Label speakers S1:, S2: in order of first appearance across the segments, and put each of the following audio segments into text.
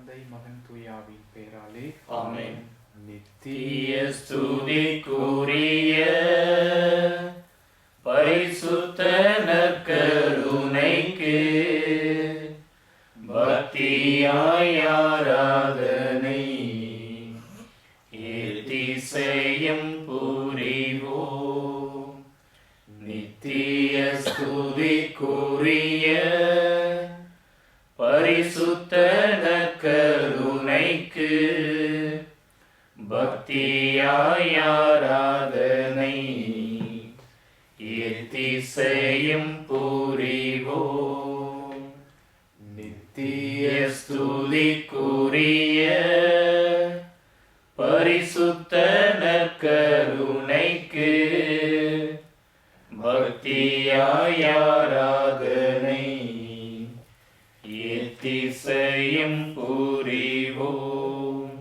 S1: தந்தை மகன் தூயாவின் பெயராலே
S2: ஆமென்.
S1: நித்திய
S2: ஸ்துதிக்குரிய பரிசுத்த நற்கருணைக்கு பக்தியாய் ஆராதனை ஏத்திசையும் புரிவோம். நித்திய ஸ்துதிக்குரிய பரிசுத்த நற்கருணைக்கு பக்தியாய் ஆராதனை ஏத்திசையும் புரிவோம். நித்திய ஸ்துதிக்குரிய பரிசுத்த நற்கருணைக்கு பக்தியாய் ஆராதனை ஏத்திசையும் புரிவோம்.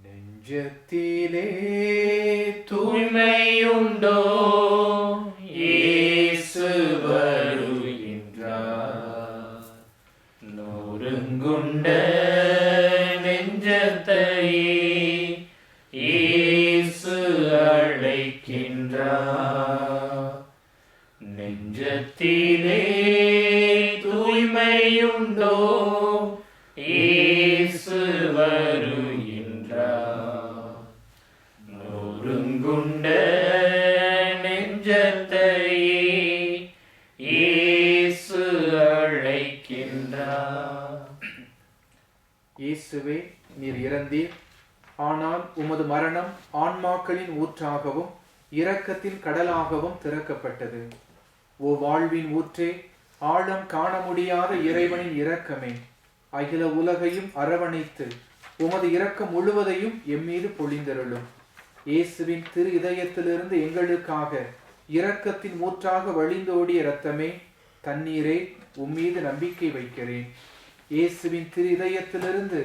S1: நெஞ்சத்திலே
S2: தூய்மையுண்டோ இயேசு வருகின்றார். நொறுங்குண்ட நெஞ்சத்தையே இயேசு அழைக்கின்றார். நெஞ்சத்திலே தூய்மையுண்டோ இயேசு வருகின்றார். நொறுங்குண்ட நெஞ்சத்தையே இயேசு அழைக்கின்றார்.
S1: இயேசுவே, நீர் இறந்தீர், ஆனால் உமது மரணம் ஆன்மாக்களின் ஊற்றாகவும் இரக்கத்தின் கடலாகவும் திறக்கப்பட்டது. ஓ வாழ்வின் ஊற்றே, ஆழம் காண முடியாத இறைவனின் இரக்கமே, அகில உலகையும் அரவணைத்து உமது இரக்கம் முழுவதையும் எம்மீது பொழிந்தருளும். இயேசுவின் திரு இதயத்திலிருந்து எங்களுக்காக இரக்கத்தின் ஊற்றாக வழிந்தோடிய இரத்தமே, தண்ணீரே, உம்மீது நம்பிக்கை வைக்கிறேன். இயேசுவின் திரு இதயத்திலிருந்து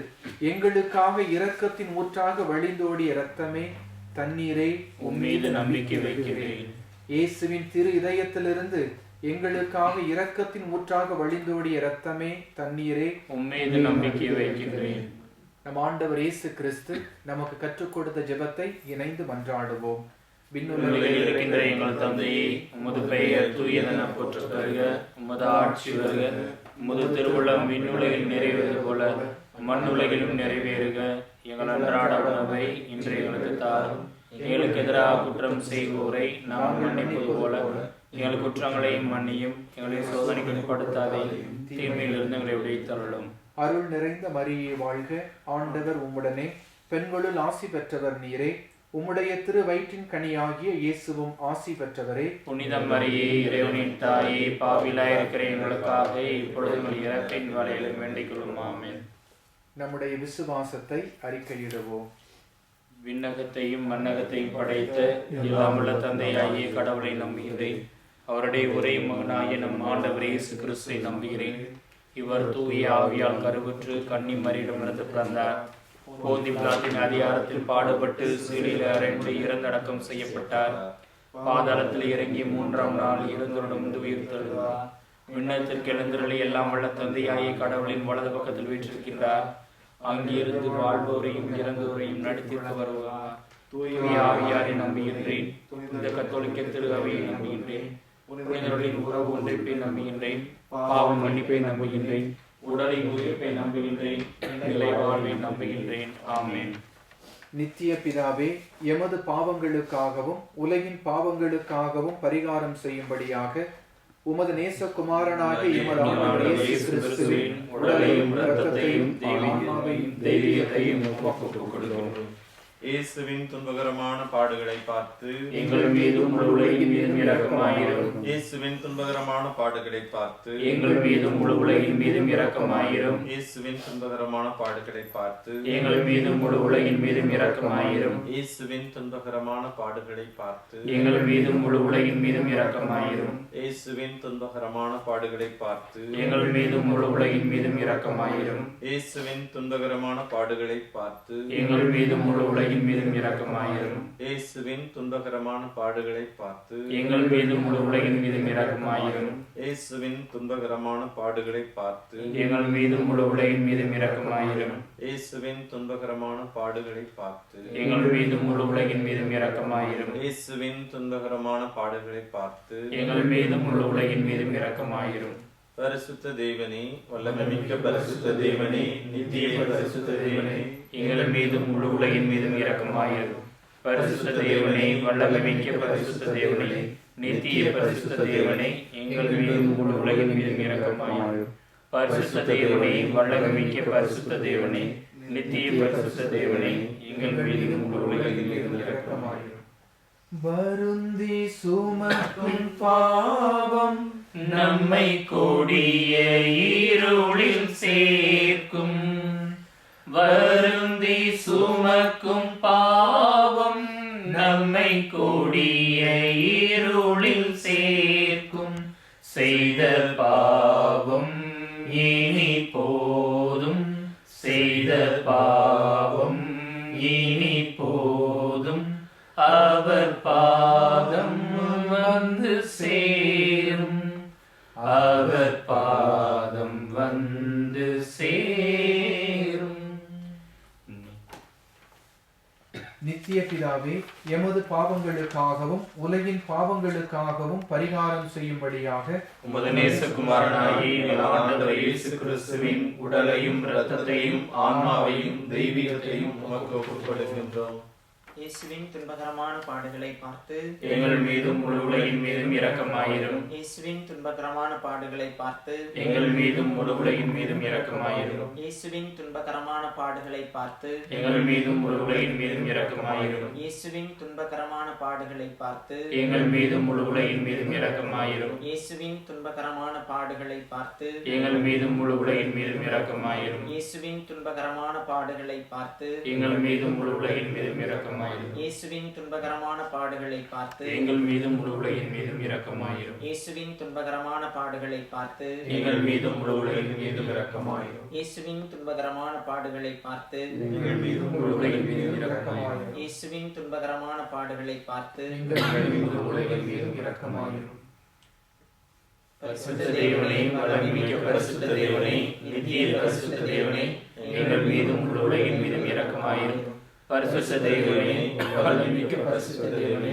S1: எங்களுக்காக இரக்கத்தின் ஊற்றாக வழிந்தோடிய இரத்தமே, தண்ணீரே,
S2: உம்மீது நம்பிக்கை வைக்கிறேன்.
S1: இயேசுவின் திரு இதயத்திலிருந்து எங்களுக்காக இரக்கத்தின் ஊற்றாக வழிந்தோடிய இரத்தமே, தண்ணீரே,
S2: உம்மீது நம்பிக்கை வைக்கிறேன்.
S1: நம் ஆண்டவர் இயேசு கிறிஸ்து நமக்கு கற்றுக் கொடுத்த ஜெபத்தை இணைந்து மன்றாடுவோம்.
S2: விண்ணுலகில் இருக்கின்ற எங்கள் தந்தையே, உமது பெயர் தூயதென போற்றப் பெறுக. உமது ஆட்சி வருக. உமது திருவுளம் விண்ணுலகில் நிறைவேறுவது போல மண்ணுலகிலும் நிறைவேறுக. எங்கள் அன்றாட உணவை இன்று எங்களுக்கு தாரும். எங்களுக்கு எதிராக குற்றம் செய்வோரை நாம் மன்னிப்பது போல எங்கள் குற்றங்களையும் மன்னியும். எங்களை சோதனைக்கு உட்படுத்தாதையும் தீமையிலிருந்து எங்களை விடுவித்தருளும்.
S1: அருள் நிறைந்த மரியே வாழ்க, ஆண்டவர் உம்முடனே, பெண்களுள் ஆசி பெற்றவர் நீரே, உம்முடைய திரு வயிற்றின் கனியாகிய இயேசுவும் ஆசி பெற்றவரே.
S2: புனித மரியே, இறைவனின் தாயே, பாவிலாயிருக்கிற எங்களுக்காக இப்பொழுது எங்கள் இறப்பின் வேளையிலும் வேண்டிக் கொள்ளும். ஆமென்.
S1: நம்முடைய விசுவாசத்தை அறிக்கையிடுவோம்.
S2: விண்ணகத்தையும் மண்ணகத்தையும் படைத்த எல்லாமுள்ள தந்தையாகிய கடவுளை நம்புகிறேன். அவருடைய ஒரே மகனாகிய நம் ஆண்டவர் இயேசு கிறிஸ்துவை நம்புகிறேன். இவர் தூய ஆவியால் கருவுற்று கன்னி மரியிடமிருந்து பிறந்தார். போந்தி பிலாத்தின் அதிகாரத்தில் பாடுபட்டு சிலுவையில் அறைந்து இறந்தடக்கம் செய்யப்பட்டார். பாதாளத்தில் இறங்கி 3ஆம் நாள் இறந்தோரிடமிருந்து உயிர்த்தெழுந்தார். விண்ணகத்திற்கு எழுந்தருளி எல்லாம் வல்ல தந்தையாகிய கடவுளின் வலது பக்கத்தில் வீற்றிருக்கின்றார். அங்கிருந்து வாழ்வோரையும் இறந்தோரையும் நடித்திற்கு வருவார். தூய ஆவியாரை நம்புகின்றேன். இந்த கத்தோலிக்க திரு அவையை நம்புகின்றேன். புனிதர்களின் உறவு ஒன்றிப்பை நம்புகின்றேன். பாவ மன்னிப்பை நம்புகின்றேன். உடலின் உயிர்ப்பை நம்புகின்றேன். நிலை வாழ்வை நம்புகின்றேன். ஆமென்.
S1: நித்திய பிதாவே, எமது பாவங்களுக்காகவும் உலகின் பாவங்களுக்காகவும் பரிகாரம் செய்யும்படியாக உமது நேசகுமாரனாகிய எமது ஆண்டவர் இயேசு கிறிஸ்துவின் உடலையும் இரத்தத்தையும் ஆன்மாவையும் தெய்வீகத்தையும் ஒப்புக் கொடுக்கிறோம்.
S3: இயேசுவின் துன்பகரமான பாடுகளை பார்த்து
S2: எங்கள் மீதும் முழு உலகின் மீதும் இரக்கமாயிரும்.
S3: இயேசுவின் துன்பகரமான பாடுகளை பார்த்து
S2: எங்கள் மீதும் முழு உலகின் மீதும் இரக்கமாயிரும்.
S3: இயேசுவின் துன்பகரமான பாடுகளை பார்த்து
S2: எங்கள் மீதும் முழு உலகின் மீதும் இரக்கமாயிரும்.
S3: இயேசுவின் துன்பகரமான பாடுகளை பார்த்து
S2: எங்கள் மீதும் முழு உலகின் மீதும் இரக்கமாயிரும்.
S3: இயேசுவின் துன்பகரமான பாடுகளை பார்த்து
S2: எங்கள் மீதும் முழு உலகின் மீதும் இரக்கமாயிரும்.
S3: இயேசுவின் துன்பகரமான பாடுகளை பார்த்து
S2: எங்கள் மீதும் முழு உலகின் உலகின் மீதும் இரக்கமாயிரும்.
S3: இயேசுவின் துன்பகரமான பாடுகளை பார்த்து
S2: எங்கள் மீதும் முழு உலகின் மீதும் இரக்கமாயிரும்.
S3: இயேசுவின் துன்பகரமான பாடுகளை பார்த்து
S2: எங்கள் மீதும் முழு உலகின் மீதும் இரக்கமாயிரும்.
S3: இயேசுவின் துன்பகரமான பாடுகளை பார்த்து
S2: எங்கள் மீதும் முழு உலகின் மீதும் இரக்கமாயிரும்.
S3: இயேசுவின் துன்பகரமான பாடுகளை பார்த்து
S2: எங்கள் மீதும் முழு உலகின் மீதும் இரக்கமாயிரும்.
S3: பரிசுத்த தேவனே, வல்லமைமிக்க பரிசுத்த தேவனே, நித்திய பரிசுத்த தேவனே,
S2: எங்கள் மீதும் முழு உலகின் மீதும் இரக்கமாயிரும். பரிசுத்த தேவனே, வல்லமைமிக்க பரிசுத்த தேவனே, நித்திய பரிசுத்த தேவனே, எங்கள் மீதும் முழு உலகின் மீதும் இரக்கமாயிரும். பரிசுத்த தேவனே, வல்லமைமிக்க பரிசுத்த தேவனே, நித்திய பரிசுத்த தேவனே, எங்கள் மீதும் முழு உலகின் மீதும் இரக்கமாயிரும்.
S1: வருந்தி சுமக்கும் பாவம்
S2: நம்மை கொடிய இருளில் சேர்க்கும். வருந்தி சுமக்கும் பாவம் நம்மை கொடிய இருளில் சேர்க்கும். செய்த பாவம் இனி போதும், செய்த பாவம் இனி போதும், அவர் பாதம் வந்து சேரும், அவர் பாதம் வந்து சேரும்.
S1: நித்திய பிதாவே, எமது பாவங்களுக்காகவும் உலகின் பாவங்களுக்காகவும் பரிகாரம் செய்யும்படியாக
S2: உமது நேசகுமாரனாகிய எங்கள் ஆண்டவர் இயேசு கிறிஸ்துவின் உடலையும் இரத்தத்தையும் ஆன்மாவையும் தெய்வீகத்தையும் உமக்கு ஒப்புக்கொடுக்கின்றோம்.
S4: இயேசுவின் துன்பகரமான பாடுகளை பார்த்து
S2: எங்கள் மீதும் முழு உலகின் மீதும் இரக்கமாயிரும்.
S4: இயேசுவின் துன்பகரமான பாடுகளை பார்த்து
S2: எங்கள் மீதும் முழு உலகின் மீதும் இரக்கமாயிரும்.
S4: இயேசுவின் துன்பகரமான பாடுகளை பார்த்து
S2: எங்கள் மீதும் முழு உலகின் மீதும் இரக்கமாயிரும்.
S4: இயேசுவின் துன்பகரமான பாடுகளை பார்த்து
S2: எங்கள் மீதும் முழு உலகின் மீதும் இரக்கமாயிரும்.
S4: இயேசுவின் துன்பகரமான பாடுகளை பார்த்து
S2: எங்கள் மீதும் முழு உலகின் மீதும் இரக்கமாயிரும்.
S4: இயேசுவின் துன்பகரமான பாடுகளை பார்த்து
S2: எங்கள் மீதும் முழு உலகின் மீதும் இரக்கமாயிரும்.
S4: இயேசுவின் துன்பகரமான பாடுகளை பார்த்து
S2: எங்கள் மீதும் முழு உலகின் மீதும் இரக்கமாயிரும்.
S4: இயேசுவின் துன்பகரமான பாடுகளை பார்த்து
S2: எங்கள் மீதும் முழு உலகின் மீதும் இரக்கமாயிரும்.
S4: இயேசுவின் துன்பகரமான பாடுகளை பார்த்து
S2: எங்கள் மீதும் முழு உலகின் மீதும் இரக்கமாயிரும்.
S4: இயேசுவின் துன்பகரமான பாடுகளை பார்த்து
S2: எங்கள் மீதும் முழு உலகின் மீதும் இரக்கமாயிரும். பரிசுத்த தேவனே, வல்லமைமிக்க பரிசுத்த தேவனே, நித்திய பரிசுத்த தேவனே, எங்கள் மீதும் முழு உலகின் மீதும் இரக்கமாயிரும். பரிசுத்த தேவனே, வல்லமைமிக்க பரிசுத்த தேவனே,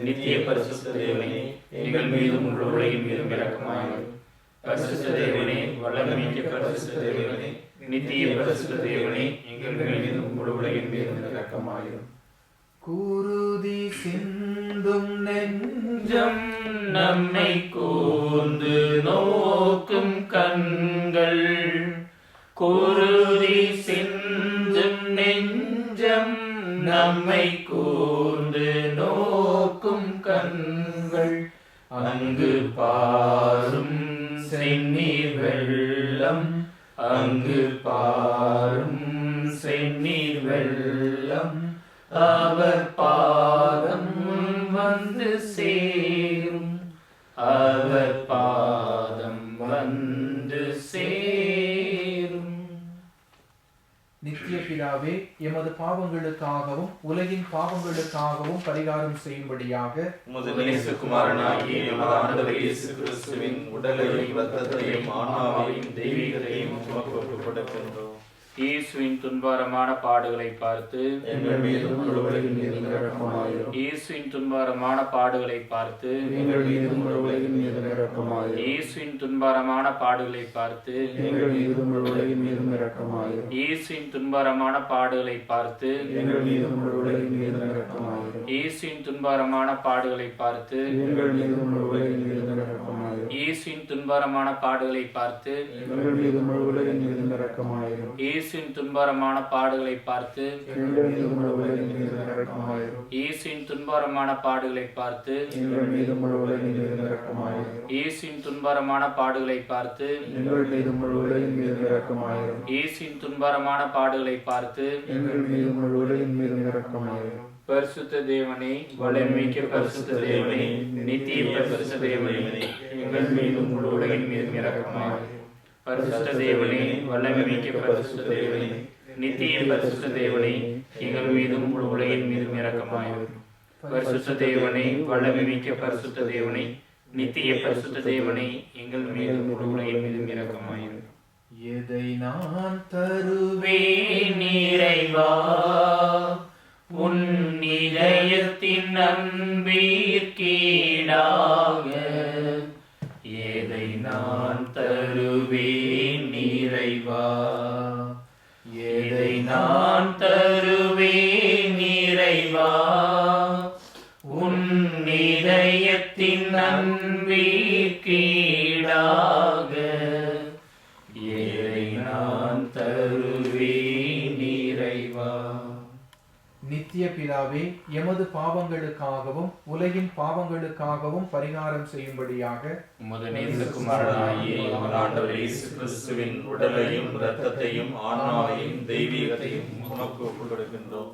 S2: நித்திய பரிசுத்த தேவனே, எங்கள் மீதும் முழு உலகின் மீதும் இரக்கமாயிரும். பரிசுத்த தேவனே, வல்லமைமிக்க பரிசுத்த தேவனே, நித்திய பரிசுத்த தேவனே, எங்கள் மீதும் முழு உலகின் மீதும் இரக்கமாயிரும்.
S1: குருதி சிந்தும்
S2: நெஞ்சம் நம்மை கூர்ந்து நோக்கும் கண்கள், குருதி சிந்தும் நெஞ்சம் நம்மை கூர்ந்து நோக்கும் கண்கள், அங்கு பாரும் செந்நீர் வெள்ளம், அங்கு பாரும் செந்நீர் வெள்ளம், அவர் பாதம் வந்து சேரும், அவர் பாதம் வந்து சேரும்.
S1: நித்திய பிதாவே, எமது பாவங்களுக்காகவும் உலகின் பாவங்களுக்காகவும் பரிகாரம் செய்யும்படியாக
S3: உமது நேசகுமாரனாகிய எமது ஆண்டவர் இயேசு கிறிஸ்துவின் உடலையும் இரத்தத்தையும் ஆன்மாவையும் தெய்வீகத்தையும் உமக்கு ஒப்புக்கொடுக்கின்றோம்.
S2: இயேசுவின் துன்பகரமான பாடுகளை பார்த்து
S3: எங்கள் மீதும் முழு உலகின் மீதும் இரக்கமாயிரும்.
S2: இயேசுவின் துன்பகரமான பாடுகளை பார்த்து
S3: எங்கள் மீதும் முழு உலகின் மீதும் இரக்கமாயிரும்.
S2: இயேசுவின் துன்பகரமான பாடுகளை பார்த்து
S3: எங்கள் மீதும் முழு உலகின் மீதும் இரக்கமாயிரும்.
S2: இயேசுவின் துன்பகரமான பாடுகளை பார்த்து
S3: எங்கள் மீதும் முழு உலகின் மீதும் இரக்கமாயிரும்.
S2: இயேசுவின் துன்பகரமான பாடுகளை பார்த்து
S3: எங்கள் மீதும் முழு உலகின் மீதும் இரக்கமாயிரும்.
S2: இயேசுவின் துன்பகரமான பாடுகளை பார்த்து
S3: எங்கள் மீதும் முழு உலகின் மீதும் இரக்கமாயிரும்.
S2: இயேசுவின் துன்பகரமான பாடுகளை பார்த்து
S3: எங்கள் மீதும் முழு உலகின் மீதும் இரக்கமாயிரும்.
S2: இயேசுவின் துன்பகரமான பாடுகளை பார்த்து
S3: எங்கள் மீதும் முழு உலகின் மீதும் இரக்கமாயிரும்.
S2: இயேசுவின் துன்பகரமான பாடுகளை பார்த்து
S3: எங்கள் மீதும் முழு உலகின் மீதும் இரக்கமாயிரும்.
S2: இயேசுவின் துன்பகரமான பாடுகளை பார்த்து
S3: எங்கள் மீதும் முழு உலகின் மீதும் இரக்கமாயிரும்.
S2: பரிசுத்த தேவனே, வல்லமைமிக்க பரிசுத்த தேவனே, நித்திய பரிசுத்த தேவனே, எங்கள் மீதும் முழு உலகின் மீதும் இரக்கமாயிரும். பரிசுத்த தேவனே, வல்லமைமிக்க பரிசுத்த தேவனே, நித்திய பரிசுத்த தேவனே, எங்கள் மீதும் முழு உலகின் மீதும் இரக்கமாயிரும். பரிசுத்த தேவனே, வல்லமை மிக்க பரிசுத்த தேவனே, நித்திய பரிசுத்த தேவனே, எங்கள் மீதும் முழு உலகின் மீதும் இரக்கமாயிரும்.
S1: எதை நான் தருவேன்
S2: இறைவா, உன் இதயத்தின் அன்பிற்கீடாக எதை நான் தருவேன் இறைவா, எதை நான் தருவேன் இறைவா, உன் இதயத்தின் அன்பிற்கீடாக எதை நான் தருவேன் இறைவா.
S1: நித்திய பிதாவே, எமது பாவங்களுக்காகவும் உலகின் பாவங்களுக்காகவும் பரிகாரம் செய்யும்படியாக
S2: உமது நேசகுமாரனாகிய எங்கள் ஆண்டவர் இயேசு கிறிஸ்துவின் உடலையும் இரத்தத்தையும் ஆன்மாவையும் தெய்வீகத்தையும்
S3: உமக்கு ஒப்புக் கொடுக்கின்றோம்.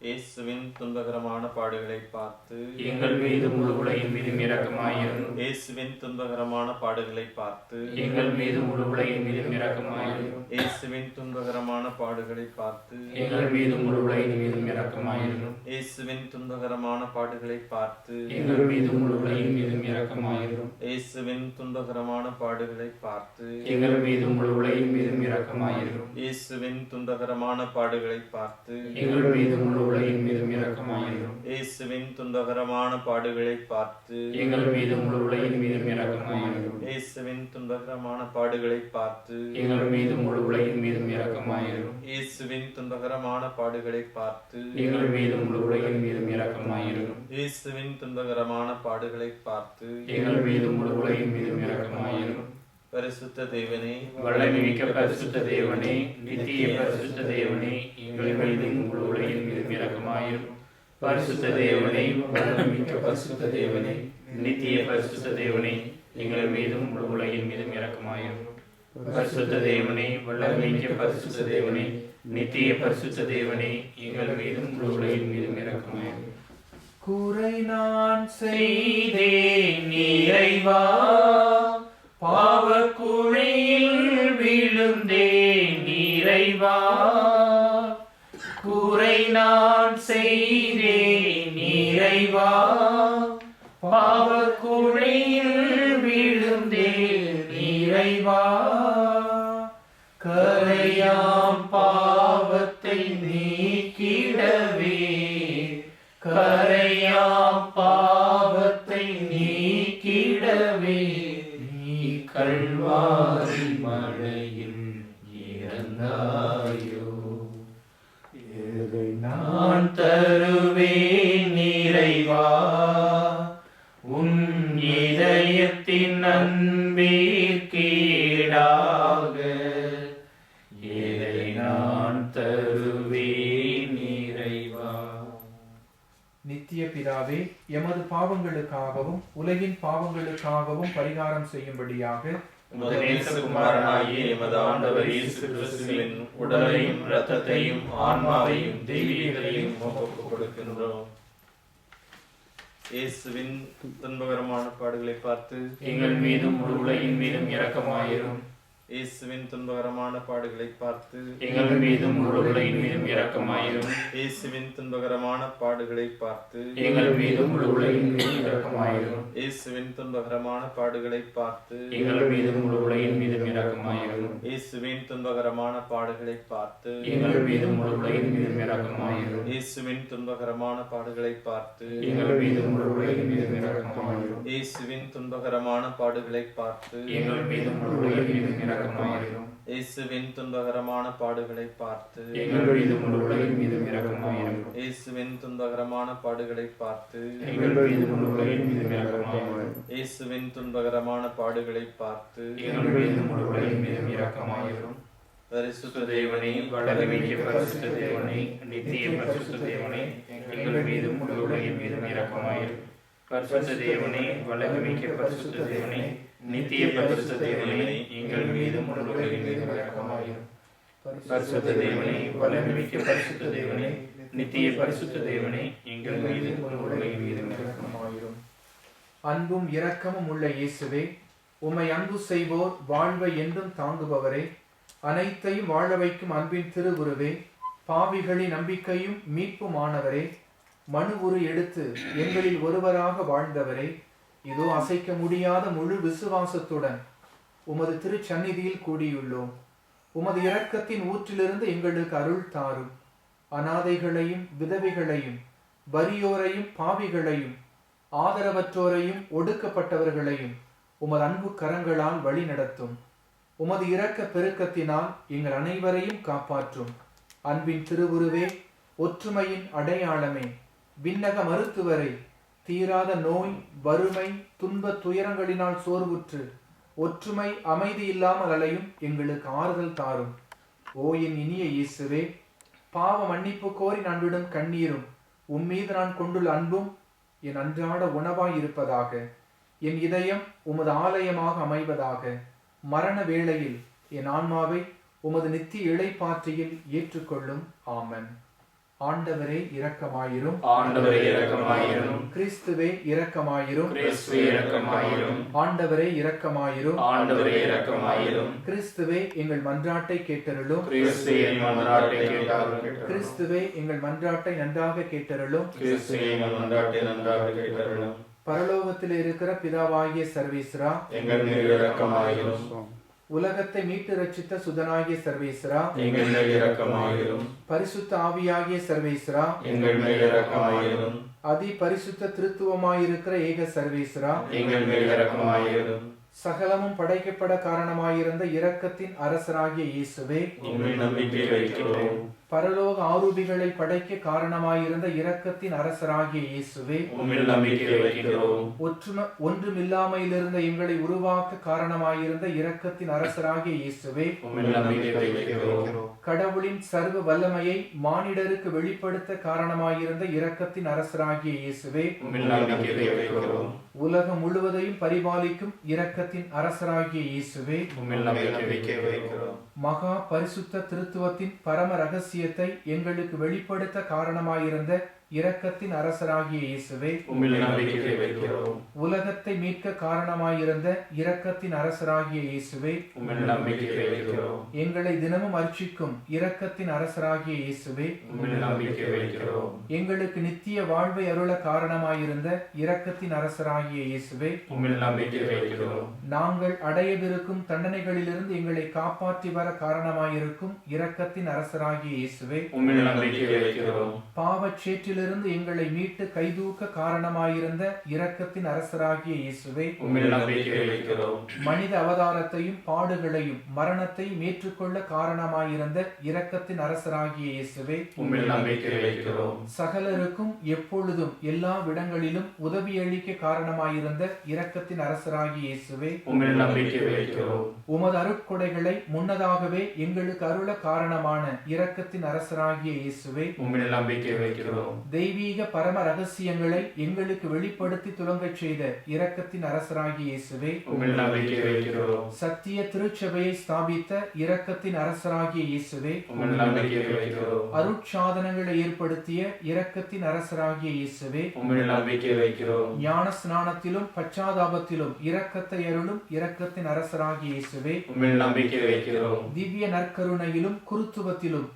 S3: இயேசுவின் துன்பகரமான பாடுகளை பார்த்து
S2: எங்கள் மீது முழு உலகின் மீதும் இரக்கமாயிரும்.
S3: இயேசுவின் துன்பகரமான பாடுகளை பார்த்து
S2: எங்கள் மீது முழு உலகின் மீதும் இரக்கமாயிரும்.
S3: இயேசுவின் துன்பகரமான பாடுகளை பார்த்து
S2: எங்கள் மீது முழு உலகின் மீதும் இரக்கமாயிரும்.
S3: இயேசுவின் துன்பகரமான பாடுகளை பார்த்து
S2: எங்கள் மீது முழு உலகின் மீதும் இரக்கமாயிரும்.
S3: இயேசுவின் துன்பகரமான பாடுகளை பார்த்து
S2: எங்கள் மீது முழு உலகின் மீதும் இரக்கமாயிரும்.
S3: இயேசுவின் துன்பகரமான பாடுகளை பார்த்து
S2: எங்கள் மீது முழு உலகின் மீதும் இரக்கமாயிரும்.
S3: இயேசுவின் துன்பகரமான பாடுகளை பார்த்து
S2: எங்கள் மீது முழு உலகின் மீதும் இரக்கமாயிரும்.
S3: இயேசுவின் துன்பகரமான பாடுகளை பார்த்து
S2: எங்கள் மீது முழு உலகின் மீதும் இரக்கமாயிரும்.
S3: இயேசுவின் துன்பகரமான பாடுகளை பார்த்து
S2: எங்கள் மீது முழு உலகின் மீதும் இரக்கமாயிரும்.
S3: இயேசுவின் துன்பகரமான பாடுகளை பார்த்து
S2: எங்கள் மீது முழு உலகின் மீதும் இரக்கமாயிரும்.
S3: பரிசுத்த தேவனே,
S2: வல்லமை மிக்க பரிசுத்த தேவனே, நித்திய பரிசுத்த தேவனே, எங்கள் மீதும் முழு உலகின் மீதும் இரக்கமாயிரும். பரிசுத்த தேவனே, வல்லமை மிக்க பரிசுத்த தேவனே, நித்திய பரிசுத்த தேவனே, எங்கள் மீதும் முழு உலகின் மீதும் இரக்கமாயிரும். பரிசுத்த தேவனே, வல்லமை மிக்க பரிசுத்த தேவனே, நித்திய பரிசுத்த தேவனே, எங்கள் மீதும் முழு உலகின் மீதும் இரக்கமாயிரும்.
S1: குறை நான்
S2: செய்தேன் இறைவா, பாவக்குழியில் விழுந்தேன் இறைவா, குறை நான் செய்தேன் இறைவா, பாவக்குழியில் விழுந்தேன் இறைவா, கரையாம் பாவத்தை நீக்கிடவே, கரையாம் பாவத்தை நீக்கிடவே கல்வாரி மலையில் இறந்தாயோ, எதை நான் தருவேன் இறைவா, உன் இதயத்தின் அன்பிற்கீடாக எதை நான் தருவேன் இறைவா.
S1: நித்திய பிதாவே, எமது பாவங்களுக்காகவும் உலகின் பாவங்களுக்காகவும் பரிகாரம் செய்யும்படியாக
S3: உமது நேசகுமாரனாகிய எமது ஆண்டவர் இயேசு கிறிஸ்துவின் உடலையும் இரத்தத்தையும் ஆன்மாவையும் தெய்வீகத்தையும் உமக்கு ஒப்புக் கொடுக்கின்றோம். இயேசுவின் துன்பகரமான பாடுகளை பார்த்து
S2: எங்கள் மீதும் முழு உலகின் மீதும் இரக்கமாயிரும்.
S3: இயேசுவின் துன்பகரமான பாடுகளை பார்த்து
S2: எங்கள் மீதும் முழு உலகின் மீதும் இரக்கமாயிரும்.
S3: இயேசுவின் துன்பகரமான பாடுகளை பார்த்து
S2: எங்கள் மீதும் முழு உலகின் மீதும் இரக்கமாயிரும்.
S3: இயேசுவின் துன்பகரமான பாடுகளை பார்த்து
S2: எங்கள் மீதும் முழு உலகின் மீதும் இரக்கமாயிரும்.
S3: இயேசுவின் துன்பகரமான பாடுகளை பார்த்து
S2: எங்கள் மீதும் முழு உலகின் மீதும் இரக்கமாயிரும்.
S3: இயேசுவின் துன்பகரமான பாடுகளை பார்த்து
S2: எங்கள் மீதும் முழு உலகின் மீதும் இரக்கமாயிரும்.
S3: இயேசுவின் துன்பகரமான பாடுகளை பார்த்து
S2: எங்கள் மீதும் முழு உலகின் மீதும் இரக்கமாயிரும்.
S3: இயேசுவின் துன்பகரமான பாடுகளை பார்த்து
S2: எங்கள் மீதும் முழு உலகின் மீதும் இரக்கமாயிரும்.
S3: இயேசுவின் துன்பகரமான பாடுகளை பார்த்து
S2: எங்கள் மீதும் முழு உலகின் மீதும் இரக்கமாயிரும்.
S3: இயேசுவின் துன்பகரமான பாடுகளை பார்த்து
S2: எங்கள் மீதும் முழு உலகின் மீதும் இரக்கமாயிரும்.
S3: பரிசுத்த
S2: தேவனே, வல்லமைமிக்க பரிசுத்த தேவனே, நித்திய பரிசுத்த தேவனே, எங்கள் மீதும் முழு உலகின் மீதும் இரக்கமாயிரும். பரிசுத்த தேவனே, வல்லமைமிக்க பரிசுத்த தேவனே, நித்திய பரிசுத்த தேவனே, எங்கள் மீதும் முழு உலகின் மீதும் இரக்கமாயிரும். பரிசுத்த தேவனே, வல்லமைமிக்க பரிசுத்த தேவனே, நித்திய பரிசுத்த தேவனே, எங்கள் மீதும் முழு உலகின் மீதும் இரக்கமாயிரும்.
S1: அன்பும் இரக்கமும் உள்ள இயேசுவே, உம்மை அன்பு செய்வோர் வாழ்வை என்றும் தாங்குபவரே, அனைத்தையும் வாழ வைக்கும் அன்பின் திருவுருவே, பாவிகளின் நம்பிக்கையும் மீட்புமானவரே, மனு உரு எடுத்து எங்களில் ஒருவராக வாழ்ந்தவரே, இதோ அசைக்க முடியாத முழு விசுவாசத்துடன் உமது திருச்சந்நிதியில் கூடியுள்ளோம். உமது இரக்கத்தின் ஊற்றிலிருந்து எங்களுக்கு அருள் தாரும். அனாதைகளையும் விதவைகளையும் வறியோரையும் பாவிகளையும் ஆதரவற்றோரையும் ஒடுக்கப்பட்டவர்களையும் உமது அன்பு கரங்களால் வழி நடத்தும். உமது இரக்க பெருக்கத்தினால் எங்கள் அனைவரையும் காப்பாற்றும். அன்பின் திருவுருவே, ஒற்றுமையின் அடையாளமே, விண்ணக மருத்துவரை, தீராத நோய், வறுமை, துன்ப துயரங்களினால் சோர்வுற்று ஒற்றுமை அமைதி இல்லாமல் அலையும் எங்களுக்கு ஆறுதல் தாரும். ஓ என் இனிய இயேசுவே, பாவ மன்னிப்பு கோரி நான் விடும் கண்ணீரும் உம்மீது நான் கொண்டுள்ள அன்பும் என் அன்றாட உணவாய் இருப்பதாக. என் இதயம் உமது ஆலயமாக அமைவதாக. மரண வேளையில் என் ஆன்மாவை உமது நித்திய இளைப்பாற்றியில் ஏற்றுக்கொள்ளும். ஆமென். ஆண்டவரே இரக்கமாயிரும்.
S2: ஆண்டவரே இரக்கமாயிரும்.
S1: கிறிஸ்துவே இரக்கமாயிரும்.
S2: கிறிஸ்துவே இரக்கமாயிரும்.
S1: ஆண்டவரே இரக்கமாயிரும்.
S2: ஆண்டவரே இரக்கமாயிரும்.
S1: கிறிஸ்துவே எங்கள் மன்றாட்டை கேட்டருளும்.
S2: கிறிஸ்துவே என் மன்றாட்டை கேட்டருளும்.
S1: கிறிஸ்துவே எங்கள் மன்றாட்டை நன்றாக கேட்டருளும்.
S2: கிறிஸ்துவே என் மன்றாட்டை நன்றாக கேட்டருளும்.
S1: பரலோகத்தில் இருக்கிற பிதாவாகிய சர்வேஸ்வரா,
S2: எங்கள் மேல் இரக்கமாயிரும்.
S1: உலகத்தை மீட்டு ரட்சித்த சுதனாகிய சர்வேஸ்வரா,
S2: எங்கள் மேல் இரக்கமாயிரும்.
S1: பரிசுத்த ஆவியாகிய சர்வேஸ்வரா,
S2: எங்கள் மேல் இரக்கமாயிரும்.
S1: அதி பரிசுத்த திருத்துவமாயிருக்கிற ஏக சர்வேஸ்வரா,
S2: எங்கள் மேல் இரக்கமாயிரும்.
S1: சகலமும் படைக்கப்பட காரணமாயிருந்த இரக்கத்தின் அரசராகிய இயேசுவே,
S2: உம்மில் நம்பிக்கை வைக்கிறோம்.
S1: பரலோக ஆரூபிகளை படைக்க காரணமாயிருந்த இரக்கத்தின் அரசராகிய இயேசுவே,
S2: உம்மில் நம்பிக்கை வைக்கிறோம்.
S1: ஒன்றுமில்லாமையிலிருந்த எங்களை உருவாக்க காரணமாயிருந்த இரக்கத்தின் அரசராகிய இயேசுவே,
S2: உம்மில் நம்பிக்கை வைக்கிறோம்.
S1: கடவுளின் சர்வ வல்லமையை மானிடருக்கு வெளிப்படுத்த காரணமாயிருந்த இரக்கத்தின் அரசராகிய இயேசுவே,
S2: உம்மில் நம்பிக்கை வைக்கிறோம்.
S1: உலகம் முழுவதையும் பரிபாலிக்கும் இரக்கத்தின் அரசராகிய இயேசுவே,
S2: உம்மில் நம்பிக்கை வைக்கிறோம்.
S1: மகா பரிசுத்த திருத்துவத்தின் பரம ரகசியத்தை எங்களுக்கு வெளிப்படுத்த காரணமாயிருந்த இரக்கத்தின் அரசராகிய இயேசுவே,
S2: உம்மில் நம்பிக்கை வைக்கிறோம்.
S1: உலகத்தை மீட்க காரணமாயிருந்த இரக்கத்தின் அரசராகிய இயேசுவே,
S2: உம்மில் நம்பிக்கை வைக்கிறோம்.
S1: எங்களை தினமும் அர்ச்சிக்கும் இரக்கத்தின் அரசராகிய இயேசுவே,
S2: உம்மில் நம்பிக்கை வைக்கிறோம்.
S1: எங்களுக்கு நித்திய வாழ்வை அருள காரணமாயிருந்த இரக்கத்தின் அரசராகிய இயேசுவே,
S2: உம்மில் நம்பிக்கை வைக்கிறோம்.
S1: நாங்கள் அடையவிருக்கும் தண்டனைகளிலிருந்து எங்களை காப்பாற்றி வர காரணமாயிருக்கும் இரக்கத்தின் அரசராகிய இயேசுவே,
S2: உம்மில் நம்பிக்கை வைக்கிறோம்.
S1: பாவச்சேற்றிலிருந்து எங்களை மீட்டு கைதூக்க காரணமாயிருந்த இரக்கத்தின் அரசராகிய இயேசுவே,
S2: உம்மில் நம்பிக்கை வைக்கிறோம்.
S1: மனித அவதாரத்தையும் பாடுகளையும் மரணத்தையும் ஏற்றுக்கொள்ள காரணமாயிருந்த இரக்கத்தின் அரசராகிய இயேசுவே,
S2: உம்மில் நம்பிக்கை வைக்கிறோம்.
S1: சகலருக்கும் எப்பொழுதும் எல்லா விடங்களிலும் உதவியளிக்க காரணமாயிருந்த இரக்கத்தின் அரசராகிய இயேசுவே,
S2: உம்மில் நம்பிக்கை வைக்கிறோம்.
S1: உமது அருட்கொடைகளை முன்னதாகவே எங்களுக்கு அருள காரணமான இரக்கத்தின் அரசராகிய இயேசுவே,
S2: உம்மில் நம்பிக்கை வைக்கிறோம்.
S1: தெய்வீக பரம ரகசியங்களை எங்களுக்கு வெளிப்படுத்தி துலங்கச் செய்த இரக்கத்தின் அரசராகிய இயேசுவே,
S2: உம்மில் நம்பிக்கை வைக்கிறோம்.
S1: சத்திய திருச்சபையை ஸ்தாபித்த இரக்கத்தின் அரசராகிய இயேசுவே,
S2: உம்மில் நம்பிக்கை வைக்கிறோம்.
S1: அருட்சாதனங்களை ஏற்படுத்திய இரக்கத்தின் அரசராகிய இயேசுவே,
S2: உம்மில் நம்பிக்கை வைக்கிறோம்.
S1: ஞான ஸ்நானத்திலும் பச்சாதாபத்திலும் இரக்கத்தை அருளும் இரக்கத்தின் அரசராகிய இயேசுவே,
S2: உம்மில் நம்பிக்கை வைக்கிறோம்.
S1: திவ்ய நற்கருணையிலும் குருத்துவத்திலும்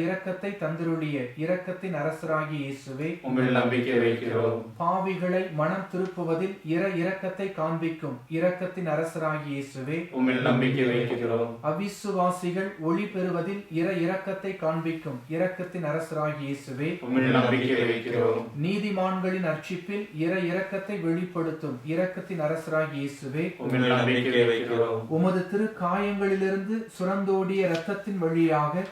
S1: இரக்கத்தை தந்திருளிய இரக்கத்தின் அரசராகிய இயேசுவே,
S2: உம்மில் நம்பிக்கை வைக்கிறோம்.
S1: பாவிகளை மனம் திருப்புவதில் இரக்கத்தை காண்பிக்கும் இரக்கத்தின் அரசராகிய இயேசுவே,
S2: உம்மில் நம்பிக்கை வைக்கிறோம்.
S1: அவிசுவாசிகள் ஒளி பெறுவதில் இரக்கத்தை காண்பிக்கும் இரக்கத்தின் அரசராகிய இயேசுவே,
S2: உம்மில் நம்பிக்கை வைக்கிறோம்.
S1: நீதிமான்களின் அர்ச்சிப்பில் இரக்கத்தை வெளிப்படுத்தும் இரக்கத்தின் அரசராகிய இயேசுவே,
S2: உம்மில் நம்பிக்கை வைக்கிறோம்.
S1: உமது திருக்காயங்களிலிருந்து சுரந்தோடிய இரத்தத்தின் வழியாக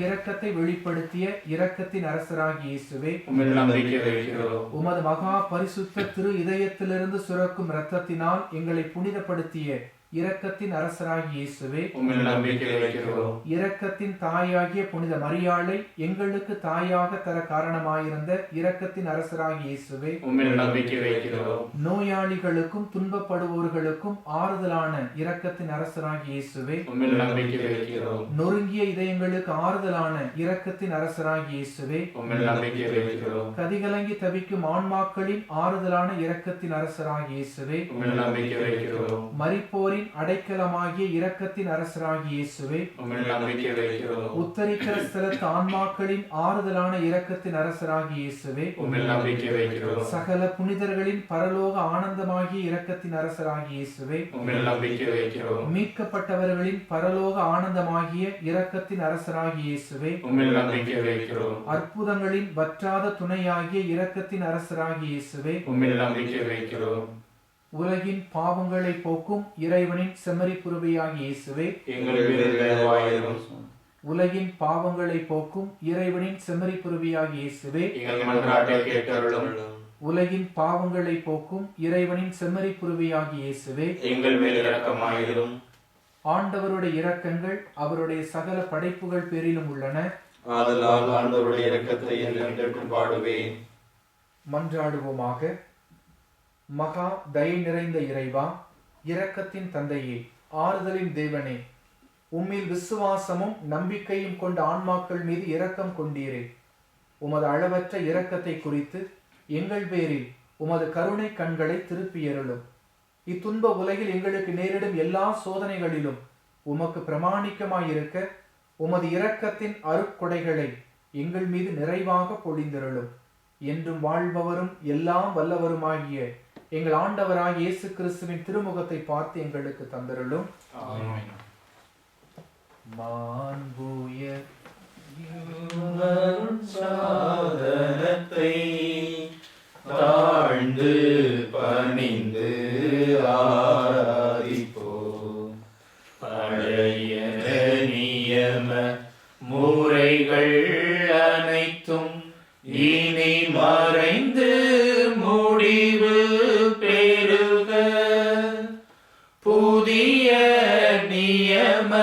S1: இரக்கத்தை வெளிப்படுத்திய இரக்கத்தின் அரசராகிய இயேசுவே,
S2: உம்மில் நம்பிக்கை வைக்கிறோம்.
S1: உமது மகா பரிசுத்த திரு இதயத்திலிருந்து சுரக்கும் இரத்தத்தினால் எங்களை புனிதப்படுத்திய இரக்கத்தின் அரசராகிய இயேசுவே,
S2: உம்மில் நம்பிக்கை வைக்கிறோம்.
S1: இரக்கத்தின் தாயாகிய புனித மரியாளை எங்களுக்கு தாயாக தர காரணமாயிருந்த இரக்கத்தின் அரசராகிய இயேசுவே,
S2: உம்மில் நம்பிக்கை வைக்கிறோம்.
S1: நோயாளிகளுக்கும் துன்பப்படுவோர்களுக்கும் ஆறுதலான இரக்கத்தின் அரசராகிய இயேசுவே,
S2: உம்மில் நம்பிக்கை வைக்கிறோம்.
S1: நொறுங்கிய இதயங்களுக்கு ஆறுதலான இரக்கத்தின் அரசராகிய இயேசுவே,
S2: உம்மில் நம்பிக்கை வைக்கிறோம்.
S1: கதிகலங்கி தவிக்கும் ஆன்மாக்களின் ஆறுதலான இரக்கத்தின் அரசராகிய இயேசுவே,
S2: உம்மில் நம்பிக்கை வைக்கிறோம்.
S1: மரிப்போரின் வாழ்வோரின் அடைக்கலமாகிய இரக்கத்தின் அரசராகிய இயேசுவே,
S2: உம்மில் நம்பிக்கை வைக்கிறோம்.
S1: உத்தரிக்கிற ஸ்தலத்து ஆன்மாக்களின் ஆறுதலான இரக்கத்தின் அரசராகிய இயேசுவே,
S2: உம்மில் நம்பிக்கை வைக்கிறோம்.
S1: சகல புனிதர்களின் பரலோக ஆனந்தமாகிய இரக்கத்தின் அரசராகிய இயேசுவே,
S2: உம்மில் நம்பிக்கை வைக்கிறோம்.
S1: மீட்கப்பட்டவர்களின் பரலோக ஆனந்தமாகிய இரக்கத்தின் அரசராகிய இயேசுவே,
S2: உம்மில் நம்பிக்கை வைக்கிறோம்.
S1: அற்புதங்களின் வற்றாத துணையாகிய இரக்கத்தின் அரசராகிய இயேசுவே,
S2: உம்மில் நம்பிக்கை வைக்கிறோம்.
S1: உலகின் பாவங்களை போக்கும் இறைவனின் செம்மறிப்புருவையாகிய இயேசுவே,
S2: எங்கள் மீது தயவாயிரும்.
S1: உலகின் பாவங்களை போக்கும் இறைவனின் செம்மறிப்புருவையாகிய இயேசுவே,
S2: எங்கள் மன்றாட்டை கேட்டருளும்.
S1: உலகின் பாவங்களை போக்கும் இறைவனின் செம்மறிப்புருவையாகிய இயேசுவே,
S2: எங்கள் மேல் இரக்கமாயிரும்.
S1: ஆண்டவருடைய இரக்கங்கள் அவருடைய சகல படைப்புகள் பேரிலும் உள்ளன.
S3: ஆதலால் ஆண்டவருடைய இரக்கத்தை என்றென்றைக்கும் பாடுவேன்.
S1: மன்றாடுவோமாக. மகா தயை நிறைந்த இறைவா, இரக்கத்தின் தந்தையே, ஆறுதலின் தேவனே, உம்மில் விசுவாசமும் நம்பிக்கையும் கொண்ட ஆன்மாக்கள் மீது இரக்கம் கொண்டீரே. உமது அளவற்ற இரக்கத்தை குறித்து எங்கள் பேரில் உமது கருணை கண்களை திருப்பியருளும். இத்துன்ப உலகில் எங்களுக்கு நேரிடும் எல்லா சோதனைகளிலும் உமக்கு பிரமாணிக்கமாயிருக்க உமது இரக்கத்தின் அருட்கொடைகளை எங்கள் மீது நிறைவாக பொழிந்தருளும். என்றும் வாழ்பவரும் எல்லாம் வல்லவருமாகிய எங்கள் ஆண்டவராகிய இயேசு கிறிஸ்துவின் திருமுகத்தை பார்த்து எங்களுக்கு தந்தருளும்.
S2: ஆமென்.
S1: மாண்புய
S3: சாதனத்தை தாழ்ந்து பணிந்து ஆராதிப்போம்.
S2: பழைய நியம முறைகள் அனைத்தும் இனி மறைந்து முடிவு பெறுக. புதிய நியம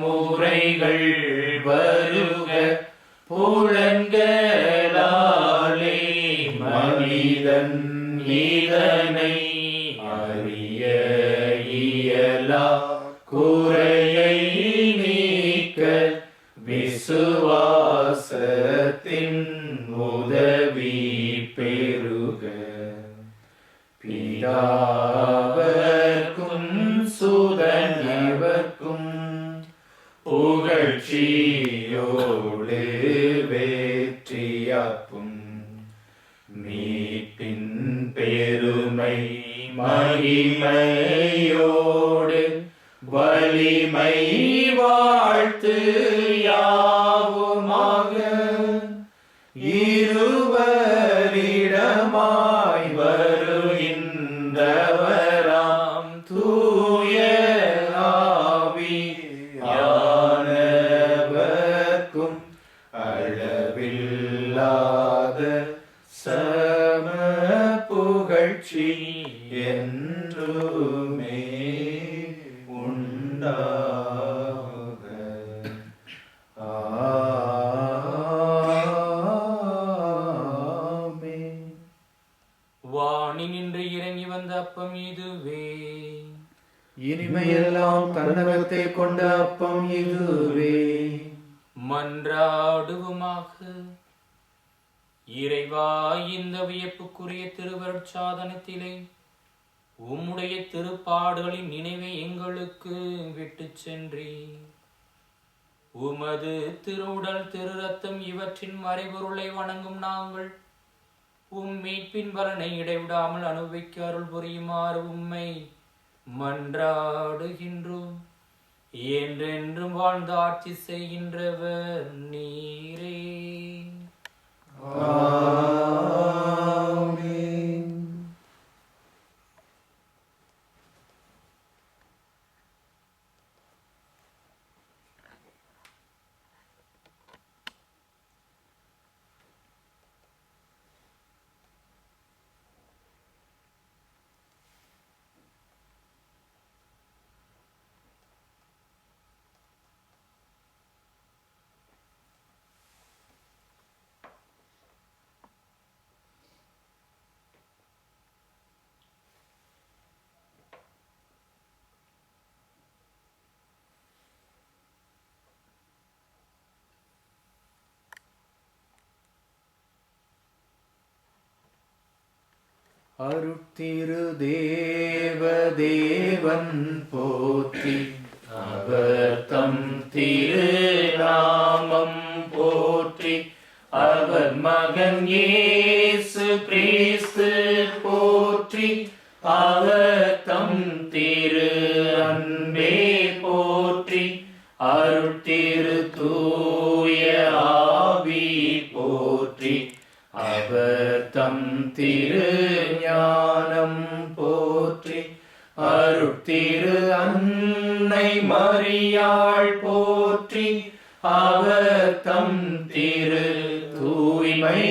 S2: முறைகள் வருக. புலன்களாலே மனிதன் இதனை அறிய இயலா. குறையை நீக்க விசுவாசத்தின் உதவி பெறுக. பிதாவர்க்கும் சுதனிவர்க்கும் புகழ்ச்சியோடு வெற்றியாக்கும். மீட்பின் பெருமை மகிமையோடு வலிமை வாழ்த்து யாவுமாக. இருவரிடமாய் வருகின்றவராம் தூய ஆவியானவர்க்கும் அளவில்லாத சம புகழ்ச்சி என்றுமே உண்டாக. ஆமென். வானினின்று இறங்கி வந்த அப்பம் இதுவே.
S1: இனிமையெல்லாம் தன்னகத்தை கொண்ட அப்பம் இதுவே.
S2: மன்றாடுவோமாக. இறைவா, இந்த வியப்புக்குரிய திருவருட்சாதனத்திலே உம்முடைய திருப்பாடுகளின் நினைவை எங்களுக்கு விட்டு சென்றே. உமது திருவுடல் திரு ரத்தம் இவற்றின் மறைபொருளை வணங்கும் நாங்கள் உம் மீட்பின் பலனை இடைவிடாமல் அனுபவிக்க அருள் புரியுமாறு உம்மை மன்றாடுகின்றோம். என்றென்றும் வாழ்ந்து ஆட்சி செய்கின்றவர் நீரே.
S1: ஆமென். அருட்திரு தேவன் போற்றி.
S2: அவர் தம் திரு நாமம் போற்றி. அவர் மகன் இயேசு கிறிஸ்து போற்றி. அவர் தம் திரு அன்பே போற்றி. அருட்திரு தூய ஆவி போற்றி. அவர் தம் திரு ஞானம் போற்றி. அருட்திரு அன்னை மரியாள் போற்றி. அவர் தம் திரு தூய்மை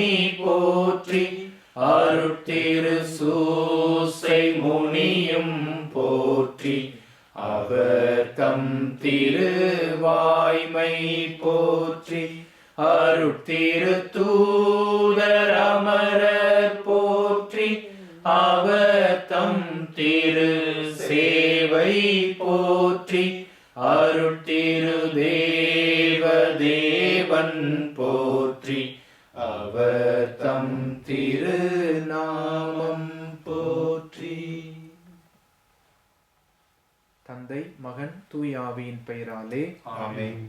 S2: போற்றி. அருட்திரு சூசை முனியும் போற்றி. அவர் தம் திரு வாய்மை போற்றி. அருட்திரு தூதர் அமரர் போற்றி. அவர் தம் திரு சேவை போற்றி. அருட்திரு தேவன் போற்றி. அவர் தம் திரு நாமம் போற்றி.
S1: தந்தை, மகன், தூய ஆவியின் பெயராலே
S3: ஆமென்.